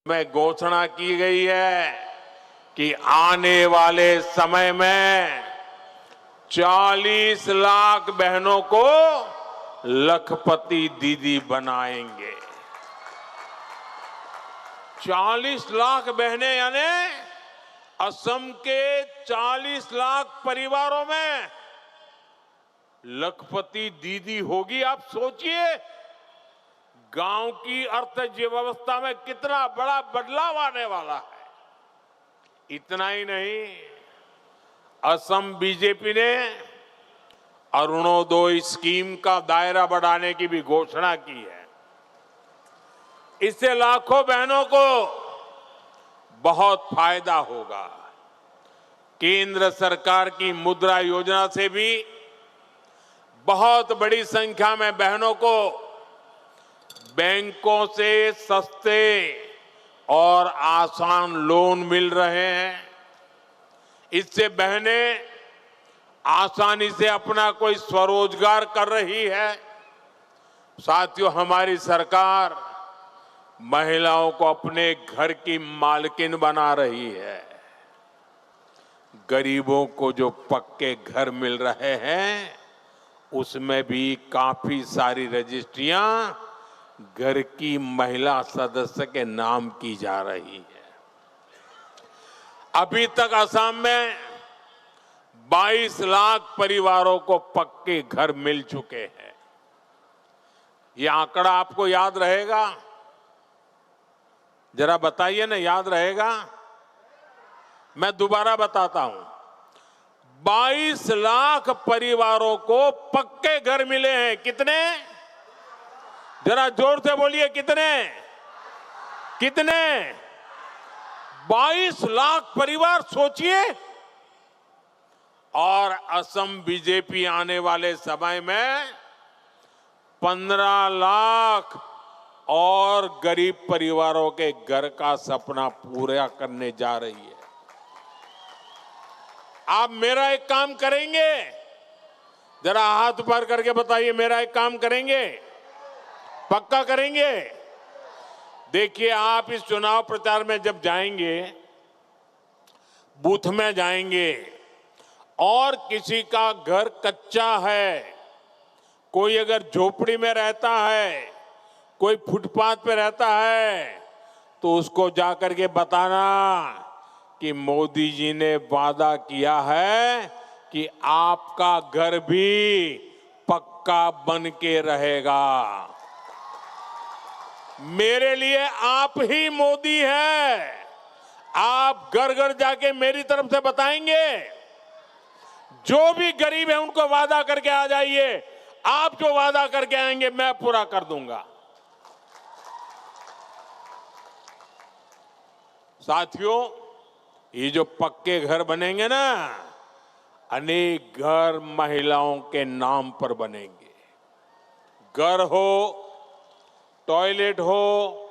में घोषणा की गई है कि आने वाले समय में 40 लाख बहनों को लखपति दीदी बनाएंगे। 40 लाख बहनें यानी असम के 40 लाख परिवारों में लखपति दीदी होगी। आप सोचिए गांव की अर्थव्यवस्था में कितना बड़ा बदलाव आने वाला है। इतना ही नहीं, असम बीजेपी ने अरुणोदय स्कीम का दायरा बढ़ाने की भी घोषणा की है। इससे लाखों बहनों को बहुत फायदा होगा। केंद्र सरकार की मुद्रा योजना से भी बहुत बड़ी संख्या में बहनों को बैंकों से सस्ते और आसान लोन मिल रहे हैं। इससे बहनें आसानी से अपना कोई स्वरोजगार कर रही है। साथियों, हमारी सरकार महिलाओं को अपने घर की मालकिन बना रही है। गरीबों को जो पक्के घर मिल रहे हैं उसमें भी काफी सारी रजिस्ट्रियां घर की महिला सदस्य के नाम की जा रही है। अभी तक असम में 22 लाख परिवारों को पक्के घर मिल चुके हैं। ये आंकड़ा आपको याद रहेगा? जरा बताइए ना, याद रहेगा? मैं दोबारा बताता हूं। 22 लाख परिवारों को पक्के घर मिले हैं। कितने? जरा जोर से बोलिए, कितने? कितने? 22 लाख परिवार, सोचिए। और असम बीजेपी आने वाले समय में 15 लाख और गरीब परिवारों के घर का सपना पूरा करने जा रही है। आप मेरा एक काम करेंगे? जरा हाथ ऊपर करके बताइए, मेरा एक काम करेंगे? पक्का करेंगे? देखिए, आप इस चुनाव प्रचार में जब जाएंगे, बूथ में जाएंगे और किसी का घर कच्चा है, कोई अगर झोपड़ी में रहता है, कोई फुटपाथ पे रहता है, तो उसको जाकर के बताना कि मोदी जी ने वादा किया है कि आपका घर भी पक्का बन के रहेगा। मेरे लिए आप ही मोदी हैं। आप घर घर जाके मेरी तरफ से बताएंगे, जो भी गरीब है उनको वादा करके आ जाइए। आप जो वादा करके आएंगे मैं पूरा कर दूंगा। साथियों, ये जो पक्के घर बनेंगे ना, अनेक घर महिलाओं के नाम पर बनेंगे। घर हो, टॉयलेट हो,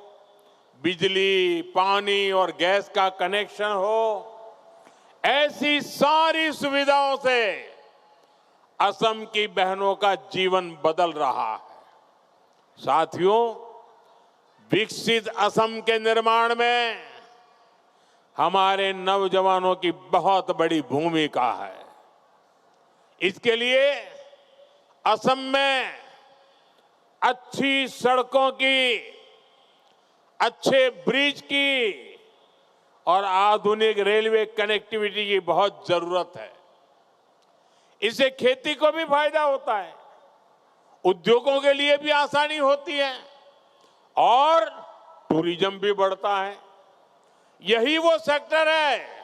बिजली, पानी और गैस का कनेक्शन हो, ऐसी सारी सुविधाओं से असम की बहनों का जीवन बदल रहा है। साथियों, विकसित असम के निर्माण में हमारे नौजवानों की बहुत बड़ी भूमिका है। इसके लिए असम में अच्छी सड़कों की, अच्छे ब्रिज की और आधुनिक रेलवे कनेक्टिविटी की बहुत जरूरत है। इससे खेती को भी फायदा होता है, उद्योगों के लिए भी आसानी होती है और टूरिज्म भी बढ़ता है। यही वो सेक्टर है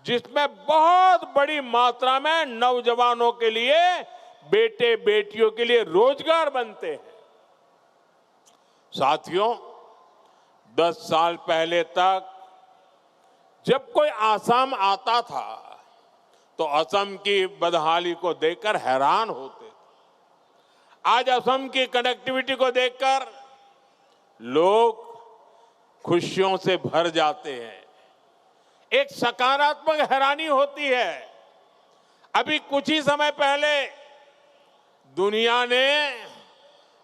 जिसमें बहुत बड़ी मात्रा में नौजवानों के लिए, बेटे बेटियों के लिए रोजगार बनते हैं। साथियों, 10 साल पहले तक जब कोई असम आता था तो असम की बदहाली को देखकर हैरान होते थे। आज असम की कनेक्टिविटी को देखकर लोग खुशियों से भर जाते हैं। एक सकारात्मक हैरानी होती है। अभी कुछ ही समय पहले दुनिया ने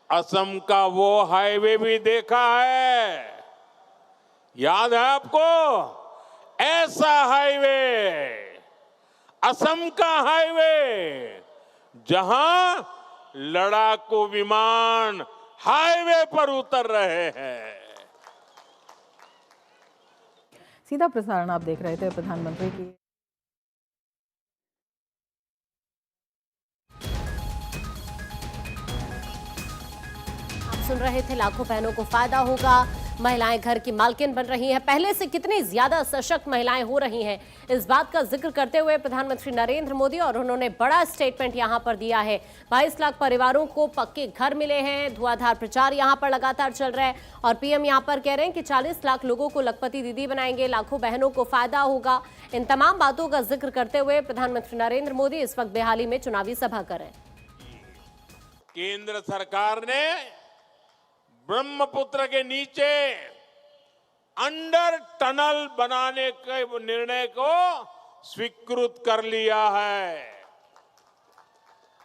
असम का वो हाईवे भी देखा है याद है आपको? ऐसा हाईवे, असम का हाईवे, जहां लड़ाकू विमान हाईवे पर उतर रहे हैं। सीधा प्रसारण आप देख रहे थे प्रधानमंत्री की। सुन रहे थे, लाखों बहनों को फायदा होगा, महिलाएं घर की मालकिन बन रही हैं। पहले से कितनी ज्यादा सशक्त महिलाएं हो रही हैं, इस बात का जिक्र करते हुए प्रधानमंत्री नरेंद्र मोदी, और उन्होंने बड़ा स्टेटमेंट यहां पर दिया है। 22 लाख परिवारों को पक्के घर मिले हैं। धुआंधार प्रचार यहां पर लगातार चल रहा है और पीएम यहां पर कह रहे हैं कि 40 लाख लोगों को लखपति दीदी बनाएंगे, लाखों बहनों को फायदा होगा। इन तमाम बातों का जिक्र करते हुए प्रधानमंत्री नरेंद्र मोदी इस वक्त बेहाली में चुनावी सभा कर रहे हैं। केंद्र सरकार ने ब्रह्मपुत्र के नीचे अंडर टनल बनाने के निर्णय को स्वीकृत कर लिया है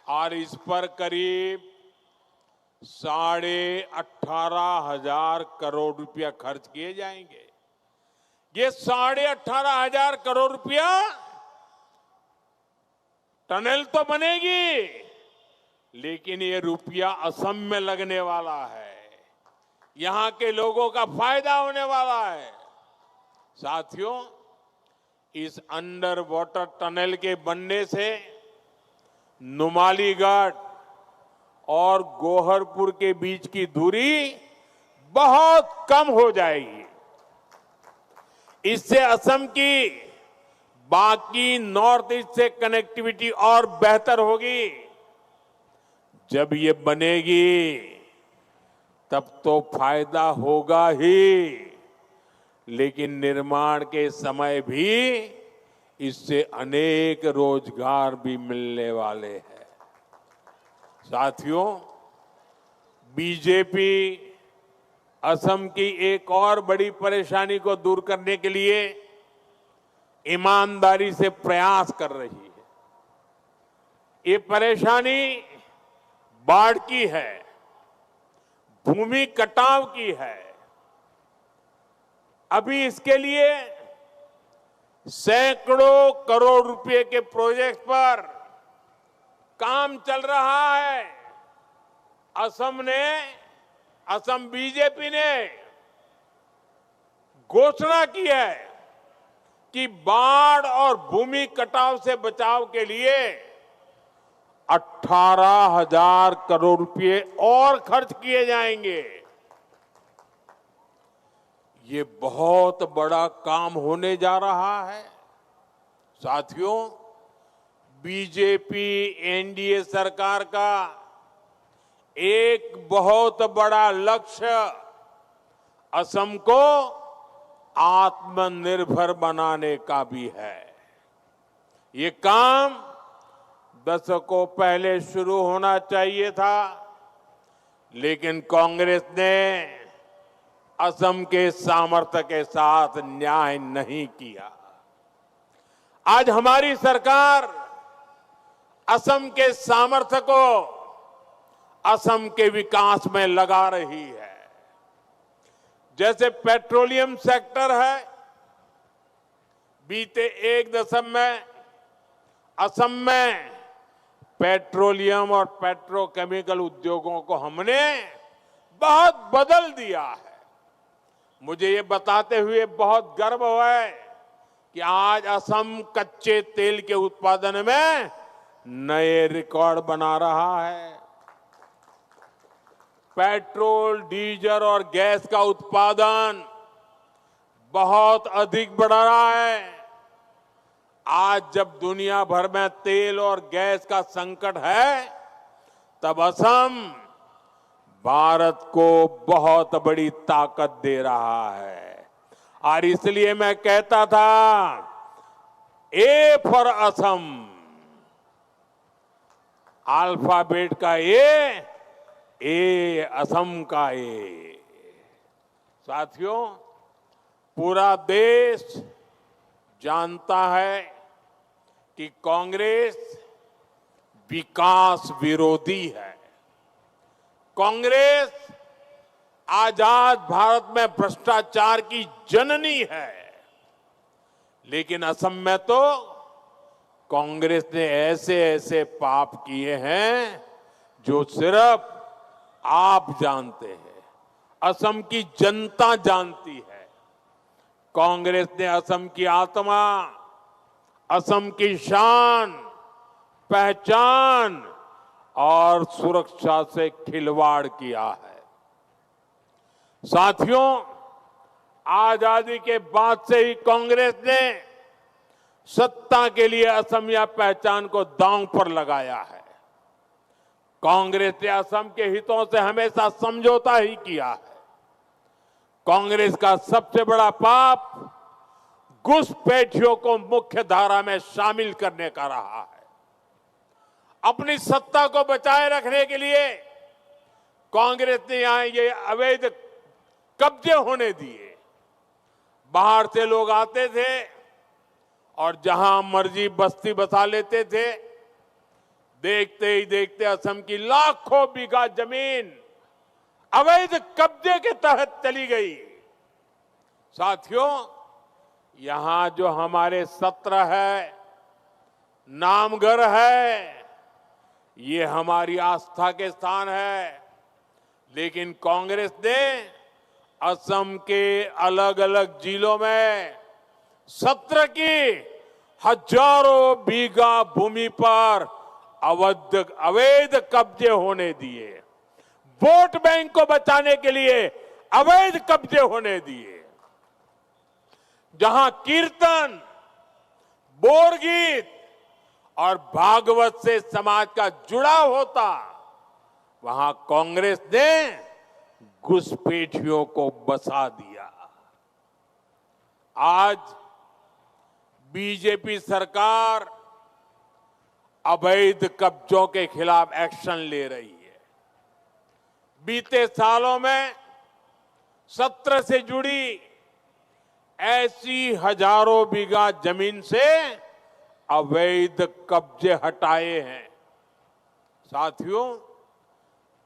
और इस पर करीब 18,500 करोड़ रुपया खर्च किए जाएंगे। ये 18,500 करोड़ रुपया टनल तो बनेगी, लेकिन ये रुपया असम में लगने वाला है, यहां के लोगों का फायदा होने वाला है। साथियों, इस अंडर वाटर टनल के बनने से नुमालीगढ़ और गोहरपुर के बीच की दूरी बहुत कम हो जाएगी। इससे असम की बाकी नॉर्थ ईस्ट से कनेक्टिविटी और बेहतर होगी। जब ये बनेगी तब तो फायदा होगा ही, लेकिन निर्माण के समय भी इससे अनेक रोजगार भी मिलने वाले हैं। साथियों, बीजेपी असम की एक और बड़ी परेशानी को दूर करने के लिए ईमानदारी से प्रयास कर रही है। ये परेशानी बाढ़ की है, भूमि कटाव की है। अभी इसके लिए सैकड़ों करोड़ रुपए के प्रोजेक्ट पर काम चल रहा है। असम बीजेपी ने घोषणा की है कि बाढ़ और भूमि कटाव से बचाव के लिए 18,000 करोड़ रुपए और खर्च किए जाएंगे। ये बहुत बड़ा काम होने जा रहा है। साथियों, बीजेपी एनडीए सरकार का एक बहुत बड़ा लक्ष्य असम को आत्मनिर्भर बनाने का भी है। ये काम दशकों पहले शुरू होना चाहिए था, लेकिन कांग्रेस ने असम के सामर्थ्य के साथ न्याय नहीं किया। आज हमारी सरकार असम के सामर्थ्य को असम के विकास में लगा रही है। जैसे पेट्रोलियम सेक्टर है, बीते एक दशक में असम में पेट्रोलियम और पेट्रोकेमिकल उद्योगों को हमने बहुत बदल दिया है। मुझे ये बताते हुए बहुत गर्व है कि आज असम कच्चे तेल के उत्पादन में नए रिकॉर्ड बना रहा है। पेट्रोल, डीजल और गैस का उत्पादन बहुत अधिक बढ़ रहा है। आज जब दुनिया भर में तेल और गैस का संकट है, तब असम भारत को बहुत बड़ी ताकत दे रहा है। और इसलिए मैं कहता था, ए फॉर असम, अल्फाबेट का ए असम का ए। साथियों, पूरा देश जानता है कि कांग्रेस विकास विरोधी है। कांग्रेस आजाद भारत में भ्रष्टाचार की जननी है, लेकिन असम में तो कांग्रेस ने ऐसे ऐसे पाप किए हैं जो सिर्फ आप जानते हैं, असम की जनता जानती है। कांग्रेस ने असम की आत्मा, असम की शान, पहचान और सुरक्षा से खिलवाड़ किया है। साथियों, आजादी के बाद से ही कांग्रेस ने सत्ता के लिए असमिया पहचान को दांव पर लगाया है। कांग्रेस ने असम के हितों से हमेशा समझौता ही किया है। कांग्रेस का सबसे बड़ा पाप घुसपैठियों को मुख्य धारा में शामिल करने का रहा है। अपनी सत्ता को बचाए रखने के लिए कांग्रेस ने यहां ये अवैध कब्जे होने दिए। बाहर से लोग आते थे और जहां मर्जी बस्ती बसा लेते थे। देखते ही देखते असम की लाखों बीघा जमीन अवैध कब्जे के तहत चली गई। साथियों, यहां जो हमारे सत्र है, नामघर है, ये हमारी आस्था के स्थान है, लेकिन कांग्रेस ने असम के अलग अलग जिलों में सत्र की हजारों बीघा भूमि पर अवैध कब्जे होने दिए। वोट बैंक को बचाने के लिए अवैध कब्जे होने दिए। जहां कीर्तन, बोरगीत और भागवत से समाज का जुड़ाव होता, वहां कांग्रेस ने घुसपैठियों को बसा दिया। आज बीजेपी सरकार अवैध कब्जों के खिलाफ एक्शन ले रही है। बीते सालों में सत्र से जुड़ी ऐसी हजारों बीघा जमीन से अवैध कब्जे हटाए हैं। साथियों,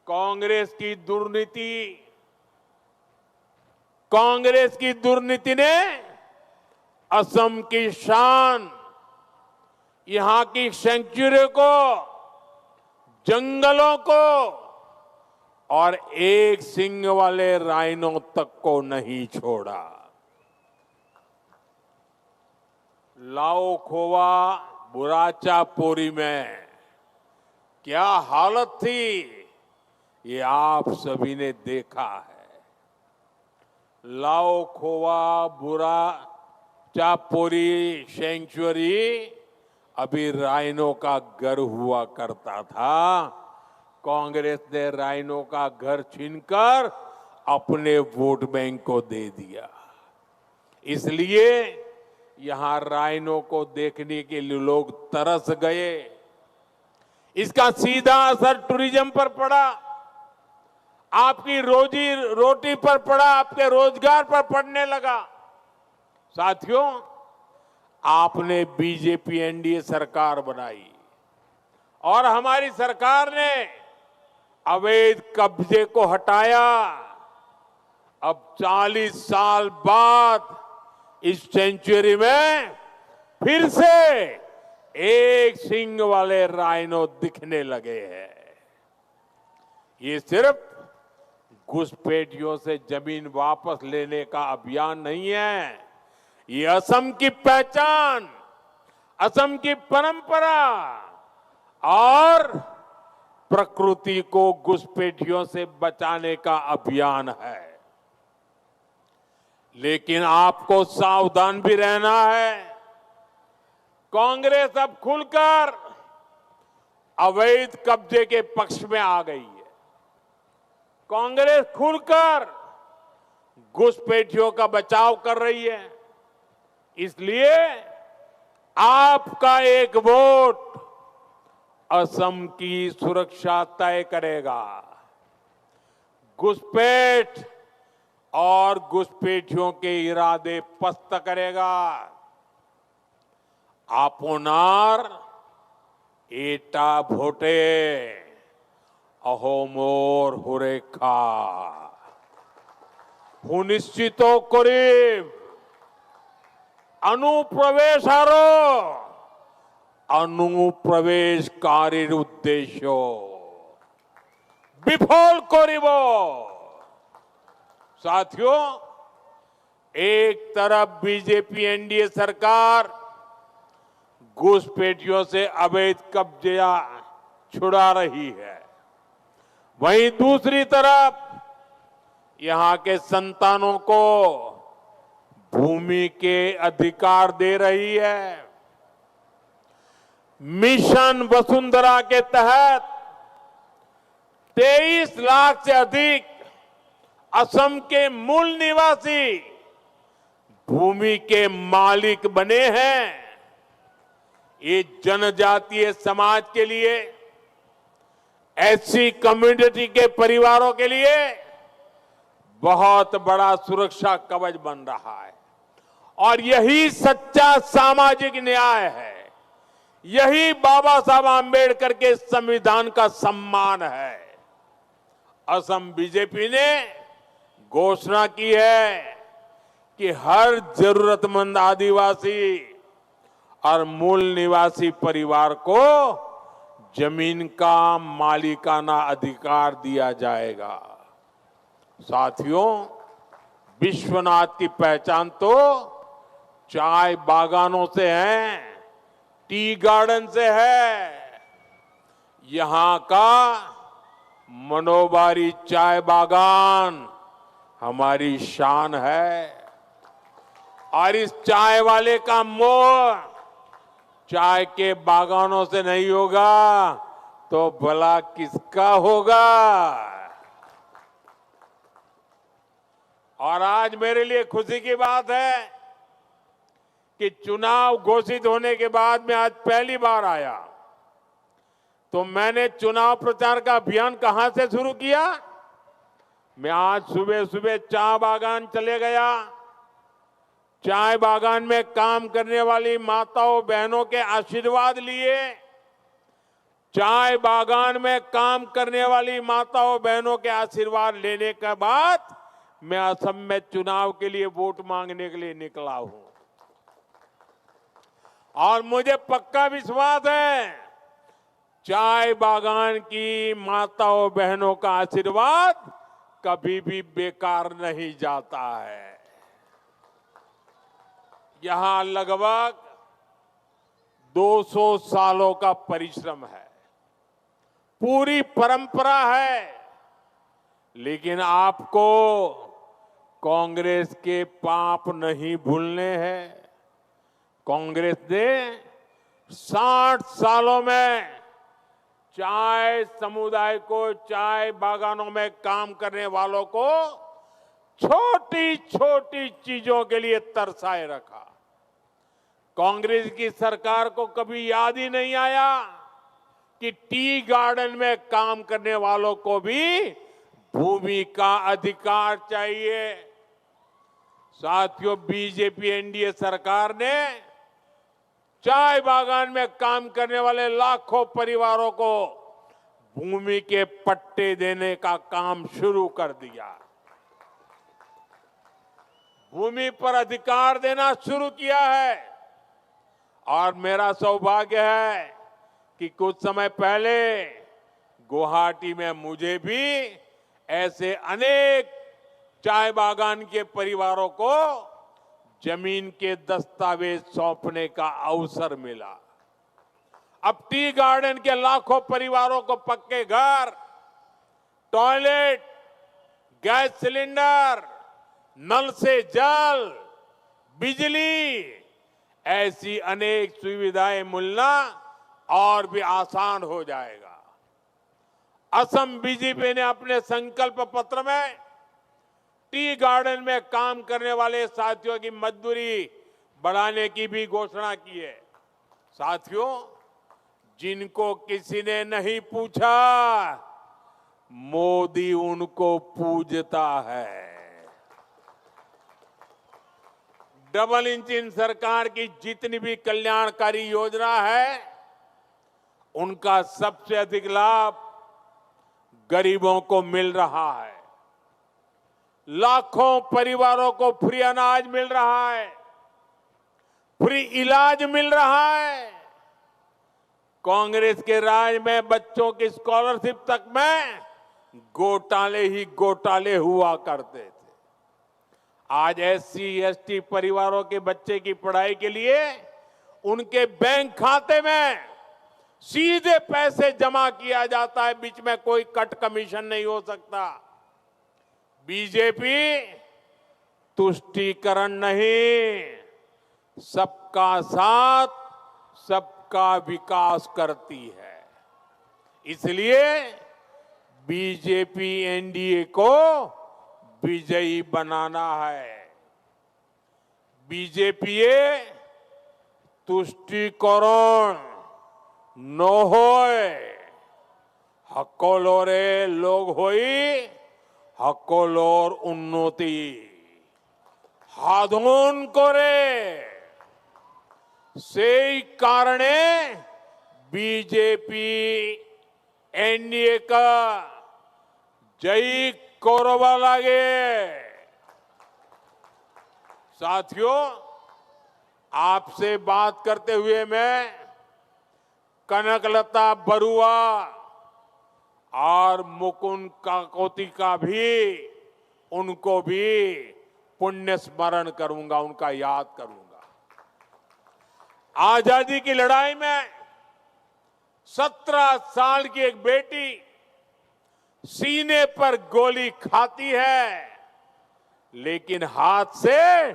कांग्रेस की दुर्नीति ने असम की शान, यहां की सेंचुरी को, जंगलों को और एक सिंग वाले राइनो तक को नहीं छोड़ा। लाओ खोवा बुराचा पोरी में क्या हालत थी, ये आप सभी ने देखा है। लाओ खोवा बुराचा पोरी सेंचुरी अभी राइनो का घर हुआ करता था। कांग्रेस ने राइनो का घर छीनकर अपने वोट बैंक को दे दिया। इसलिए यहां राइनो को देखने के लिए लोग तरस गए। इसका सीधा असर टूरिज्म पर पड़ा, आपकी रोजी रोटी पर पड़ा, आपके रोजगार पर पड़ने लगा। साथियों, आपने बीजेपी एनडीए सरकार बनाई और हमारी सरकार ने अवैध कब्जे को हटाया। अब 40 साल बाद इस सेंचुरी में फिर से एक सींग वाले राइनो दिखने लगे हैं। ये सिर्फ घुसपैठियों से जमीन वापस लेने का अभियान नहीं है, ये असम की पहचान, असम की परंपरा और प्रकृति को घुसपैठियों से बचाने का अभियान है। लेकिन आपको सावधान भी रहना है। कांग्रेस अब खुलकर अवैध कब्जे के पक्ष में आ गई है। कांग्रेस खुलकर घुसपैठियों का बचाव कर रही है। इसलिए आपका एक वोट असम की सुरक्षा तय करेगा। घुसपैठ और घुसपैठियों के इरादे पस्त करेगा। आपोनार एटा भोटे अहो मोर हुरेखा। সুনিশ্চিত করে অনুপ্রবেশকারীর উদ্দেশ্য विफल करिब। साथियों, एक तरफ बीजेपी एनडीए सरकार घुसपैठियों से अवैध कब्जा छुड़ा रही है, वहीं दूसरी तरफ यहां के संतानों को भूमि के अधिकार दे रही है। मिशन वसुंधरा के तहत 23 लाख से अधिक असम के मूल निवासी भूमि के मालिक बने हैं। ये जनजातीय समाज के लिए, एससी कम्युनिटी के परिवारों के लिए बहुत बड़ा सुरक्षा कवच बन रहा है और यही सच्चा सामाजिक न्याय है। यही बाबा साहब आंबेडकर के संविधान का सम्मान है। असम बीजेपी ने घोषणा की है कि हर जरूरतमंद आदिवासी और मूल निवासी परिवार को जमीन का मालिकाना अधिकार दिया जाएगा। साथियों, विश्वनाथ की पहचान तो चाय बागानों से है, टी गार्डन से है। यहां का मनोबारी चाय बागान हमारी शान है और इस चाय वाले का मोह चाय के बागानों से नहीं होगा तो भला किसका होगा। और आज मेरे लिए खुशी की बात है कि चुनाव घोषित होने के बाद मैं आज पहली बार आया, तो मैंने चुनाव प्रचार का अभियान कहां से शुरू किया। मैं आज सुबह सुबह चाय बागान चले गया। चाय बागान में काम करने वाली माताओं बहनों के आशीर्वाद लिए। चाय बागान में काम करने वाली माताओं बहनों के आशीर्वाद लेने के बाद मैं असम में चुनाव के लिए वोट मांगने के लिए निकला हूं और मुझे पक्का विश्वास है चाय बागान की माताओं बहनों का आशीर्वाद कभी भी बेकार नहीं जाता है। यहां लगभग 200 सालों का परिश्रम है, पूरी परंपरा है, लेकिन आपको कांग्रेस के पाप नहीं भूलने हैं। कांग्रेस ने 60 सालों में चाय समुदाय को, चाय बागानों में काम करने वालों को छोटी छोटी चीजों के लिए तरसाए रखा। कांग्रेस की सरकार को कभी याद ही नहीं आया कि टी गार्डन में काम करने वालों को भी भूमि का अधिकार चाहिए। साथियों, बीजेपी एनडीए सरकार ने चाय बागान में काम करने वाले लाखों परिवारों को भूमि के पट्टे देने का काम शुरू कर दिया। भूमि पर अधिकार देना शुरू किया है और मेरा सौभाग्य है कि कुछ समय पहले गुवाहाटी में मुझे भी ऐसे अनेक चाय बागान के परिवारों को जमीन के दस्तावेज सौंपने का अवसर मिला। अब टी गार्डन के लाखों परिवारों को पक्के घर, टॉयलेट, गैस सिलेंडर, नल से जल, बिजली, ऐसी अनेक सुविधाएं मिलना और भी आसान हो जाएगा। असम बीजेपी ने अपने संकल्प पत्र में टी गार्डन में काम करने वाले साथियों की मजदूरी बढ़ाने की भी घोषणा की है। साथियों, जिनको किसी ने नहीं पूछा, मोदी उनको पूजता है। डबल इंजन सरकार की जितनी भी कल्याणकारी योजना है, उनका सबसे अधिक लाभ गरीबों को मिल रहा है। लाखों परिवारों को फ्री अनाज मिल रहा है, फ्री इलाज मिल रहा है। कांग्रेस के राज में बच्चों की स्कॉलरशिप तक में घोटाले ही घोटाले हुआ करते थे। आज एससी एसटी परिवारों के बच्चे की पढ़ाई के लिए उनके बैंक खाते में सीधे पैसे जमा किया जाता है, बीच में कोई कट कमीशन नहीं हो सकता। बीजेपी तुष्टीकरण नहीं, सबका साथ, सबका विकास करती है। इसलिए बीजेपी एनडीए को विजयी बनाना है। बीजेपी तुष्टीकरण न होय, हकोलोरे लोग होई हकोलोर उन्नति हाधोन करे। सेई कारणे बीजेपी एनडीए का जय कोरबा लागे। साथियों, आपसे बात करते हुए मैं कनकलता बरुआ और मुकुंद काकोती का भी, उनको भी पुण्य स्मरण करूंगा, उनका याद करूंगा। आजादी की लड़ाई में 17 साल की एक बेटी सीने पर गोली खाती है, लेकिन हाथ से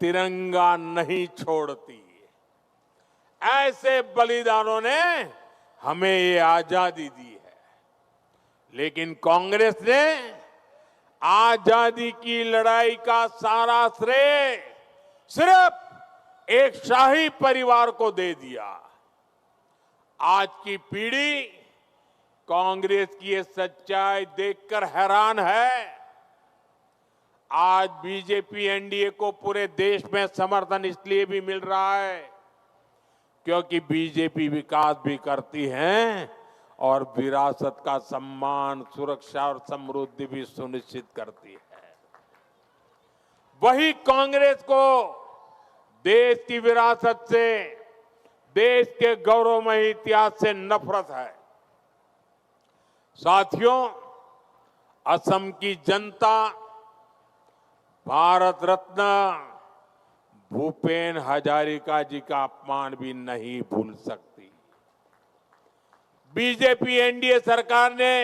तिरंगा नहीं छोड़ती। ऐसे बलिदानों ने हमें ये आजादी दी है। लेकिन कांग्रेस ने आजादी की लड़ाई का सारा श्रेय सिर्फ एक शाही परिवार को दे दिया। आज की पीढ़ी कांग्रेस की ये सच्चाई देखकर हैरान है। आज बीजेपी एनडीए को पूरे देश में समर्थन इसलिए भी मिल रहा है क्योंकि बीजेपी विकास भी करती है और विरासत का सम्मान, सुरक्षा और समृद्धि भी सुनिश्चित करती है। वही कांग्रेस को देश की विरासत से, देश के गौरवमयी इतिहास से नफरत है। साथियों, असम की जनता भारत रत्न भूपेन हजारिका जी का अपमान भी नहीं भूल सकती। बीजेपी एनडीए सरकार ने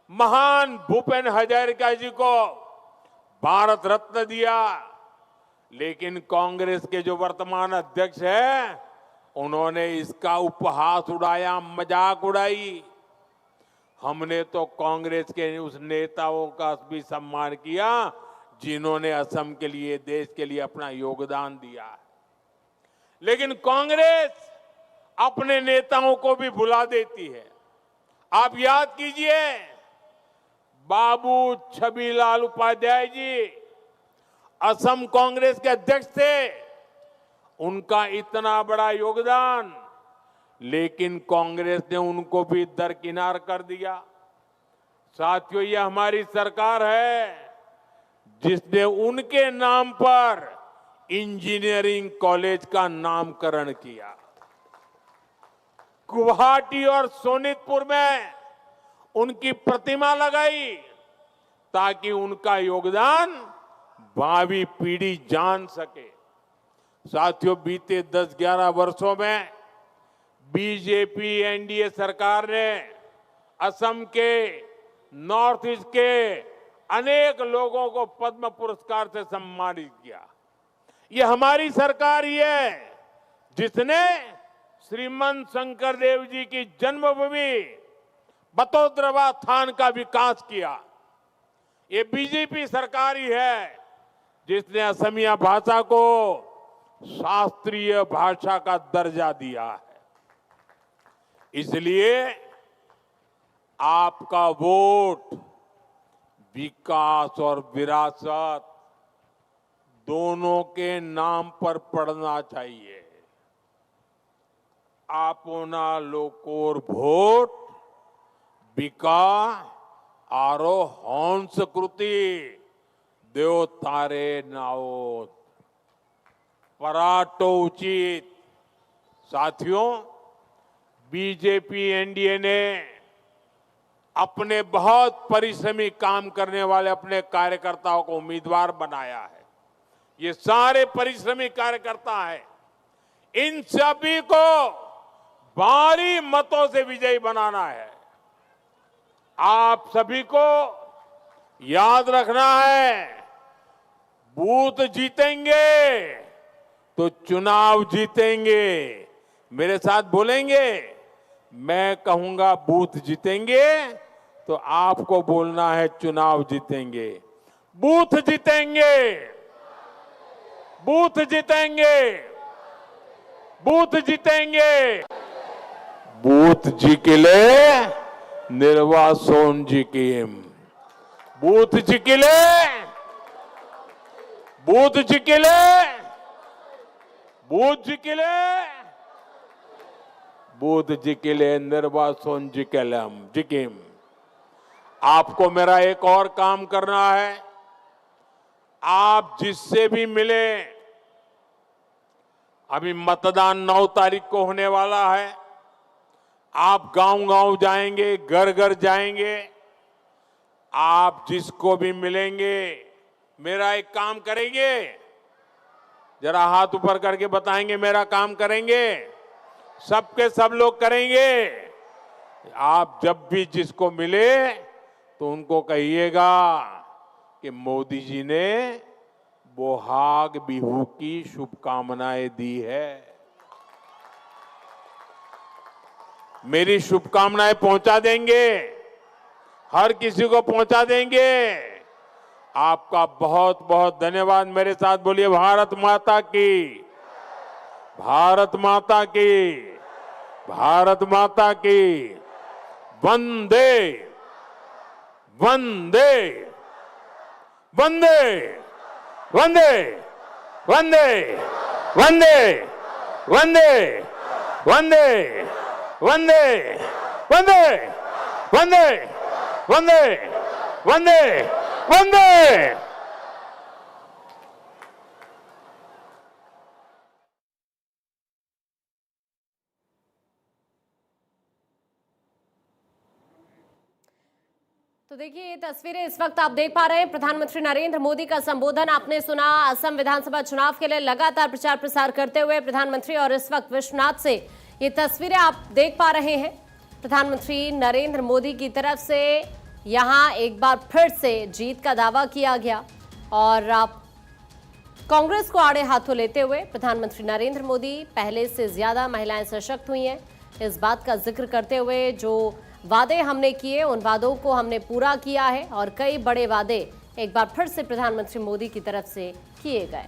महान भूपेन हजारिका जी को भारत रत्न दिया, लेकिन कांग्रेस के जो वर्तमान अध्यक्ष हैं, उन्होंने इसका उपहास उड़ाया, मजाक उड़ाई। हमने तो कांग्रेस के उस नेताओं का भी सम्मान किया जिन्होंने असम के लिए, देश के लिए अपना योगदान दिया। लेकिन कांग्रेस अपने नेताओं को भी भुला देती है। आप याद कीजिए, बाबू छबीलाल उपाध्याय जी असम कांग्रेस के अध्यक्ष थे, उनका इतना बड़ा योगदान, लेकिन कांग्रेस ने उनको भी दरकिनार कर दिया। साथियों, यह हमारी सरकार है जिसने उनके नाम पर इंजीनियरिंग कॉलेज का नामकरण किया। गुवाहाटी और सोनितपुर में उनकी प्रतिमा लगाई ताकि उनका योगदान भावी पीढ़ी जान सके। साथियों, बीते 10-11 वर्षों में बीजेपी एनडीए सरकार ने असम के, नॉर्थ ईस्ट के अनेक लोगों को पद्म पुरस्कार से सम्मानित किया। ये हमारी सरकार ही है जिसने श्रीमंत शंकरदेव जी की जन्मभूमि बतौद्रवा थान का विकास किया। ये बीजेपी सरकार ही है जिसने असमिया भाषा को शास्त्रीय भाषा का दर्जा दिया है। इसलिए आपका वोट विकास और विरासत दोनों के नाम पर पड़ना चाहिए। आपना लोकोर भोट विकास आरो हंसकृति देव तारे नाओ पराटो उचित। साथियों, बीजेपी एनडीए ने अपने बहुत परिश्रमी काम करने वाले अपने कार्यकर्ताओं को उम्मीदवार बनाया है। ये सारे परिश्रमी कार्यकर्ता हैं। इन सभी को भारी मतों से विजयी बनाना है। आप सभी को याद रखना है, बूथ जीतेंगे तो चुनाव जीतेंगे। मेरे साथ बोलेंगे, मैं कहूंगा बूथ जीतेंगे तो आपको बोलना है चुनाव जीतेंगे। बूथ जीतेंगे, बूथ जीतेंगे, बूथ जीतेंगे। बूथ जिंकले निर्वाचन जिंकीम। बूथ जिंकले, बूथ जिंकले, बूथ जिंकले, बूथ जिंकले निर्वाचन जिंकीम। आपको मेरा एक और काम करना है। आप जिससे भी मिले, अभी मतदान 9 तारीख को होने वाला है। आप गांव-गांव जाएंगे, घर-घर जाएंगे। आप जिसको भी मिलेंगे, मेरा एक काम करेंगे, जरा हाथ ऊपर करके बताएंगे मेरा काम करेंगे। सबके सब लोग करेंगे। आप जब भी जिसको मिले तो उनको कहिएगा कि मोदी जी ने बोहाग बिहू की शुभकामनाएं दी है। मेरी शुभकामनाएं पहुंचा देंगे, हर किसी को पहुंचा देंगे। आपका बहुत बहुत धन्यवाद। मेरे साथ बोलिए भारत माता की, भारत माता की, भारत माता की। वंदे वंदे वंदे वंदे वंदे वंदे वंदे वंदे वंदे वंदे वंदे वंदे वंदे वंदे। तो देखिए, ये तस्वीरें इस वक्त आप देख पा रहे हैं। प्रधानमंत्री नरेंद्र मोदी का संबोधन आपने सुना। असम विधानसभा चुनाव के लिए लगातार प्रचार प्रसार करते हुए प्रधानमंत्री, और इस वक्त विश्वनाथ से ये तस्वीरें आप देख पा रहे हैं। प्रधानमंत्री नरेंद्र मोदी की तरफ से यहां एक बार फिर से जीत का दावा किया गया, और आप कांग्रेस को आड़े हाथों लेते हुए प्रधानमंत्री नरेंद्र मोदी पहले से ज्यादा महिलाएं सशक्त हुई हैं, इस बात का जिक्र करते हुए जो वादे हमने किए उन वादों को हमने पूरा किया है, और कई बड़े वादे एक बार फिर से प्रधानमंत्री मोदी की तरफ से किए गए।